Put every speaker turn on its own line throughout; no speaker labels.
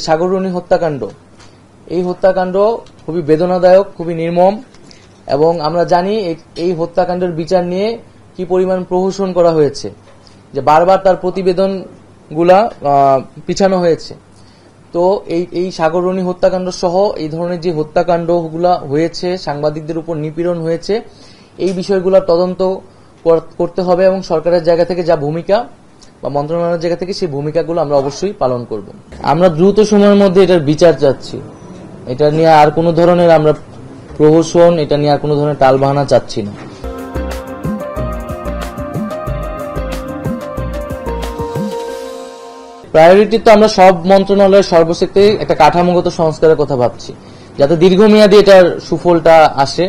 সাগররণী হত্যাকাণ্ড, এই হত্যাকাণ্ড খুবই বেদনাদায়ক, খুবই নির্মম, এবং আমরা জানি এই হত্যাকাণ্ডের বিচার নিয়ে কি পরিমাণ প্রহসন করা হয়েছে, যে বারবার তার প্রতিবেদনগুলা পিছানো হয়েছে। তো এই সাগররণী হত্যাকাণ্ড সহ এই ধরনের যে হত্যাকাণ্ডগুলা হয়েছে, সাংবাদিকদের উপর নিপীড়ন হয়েছে, এই বিষয়গুলোর তদন্ত করতে হবে এবং সরকারের জায়গা থেকে যা ভূমিকা বা মন্ত্রণালয়ের জায়গা থেকে সেই ভূমিকাগুলো আমরা অবশ্যই পালন করব। আমরা দ্রুত সময়ের মধ্যে এটার বিচার চাচ্ছি। এটা নিয়ে আর কোনো ধরনের আমরা প্রহসন, এটা নিয়ে আর কোনো ধরনের টালবাহানা চাচ্ছি না। প্রায়োরিটি তো আমরা সব মন্ত্রণালয়ের সর্বশেষে একটা কাঠামোগত সংস্কারের কথা ভাবছি, যাতে দীর্ঘমেয়াদী এটার সুফলটা আসে।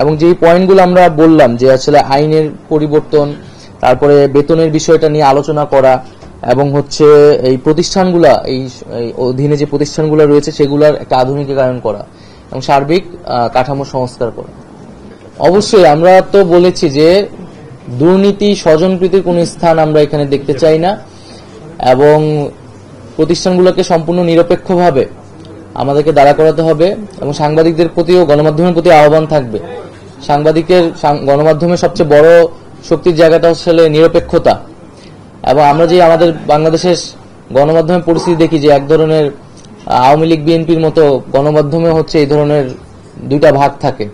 এবং যেই পয়েন্টগুলো আমরা বললাম যে আসলে আইনের পরিবর্তন, তারপরে বেতনের বিষয়টা নিয়ে আলোচনা করা, এবং হচ্ছে এই প্রতিষ্ঠানগুলা, এই অধীনে যে প্রতিষ্ঠানগুলো রয়েছে সেগুলোর একটা আধুনিকীকরণ করা এবং সার্বিক কাঠামো সংস্কার করা। অবশ্যই আমরা তো বলেছি যে দুর্নীতি, স্বজনপ্রীতির কোন স্থান আমরা এখানে দেখতে চাই না, এবং প্রতিষ্ঠানগুলোকে সম্পূর্ণ নিরপেক্ষভাবে আমাদেরকে দাঁড়া করাতে হবে। এবং সাংবাদিকদের প্রতিও গণমাধ্যমের প্রতি আহ্বান থাকবে, গণমাধ্যমের সবচেয়ে বড় শক্তির জায়গাটা হচ্ছে নিরপেক্ষতা। এবং আমরা যে আমাদের বাংলাদেশের গণমাধ্যমের পরিস্থিতি দেখি যে এক ধরনের আওয়ামী লীগ বিএনপির মতো গণমাধ্যমে হচ্ছে এই ধরনের দুইটা ভাগ থাকে।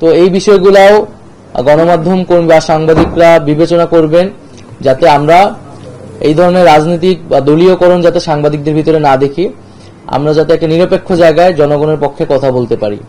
তো এই বিষয়গুলাও গণমাধ্যম কর্মী বা সাংবাদিকরা বিবেচনা করবেন, যাতে আমরা এই ধরনের রাজনৈতিক বা দলীয়করণ যাতে সাংবাদিকদের ভিতরে না দেখি, আমরা যাতে একটা নিরপেক্ষ জায়গায় জনগণের পক্ষে কথা বলতে পারি।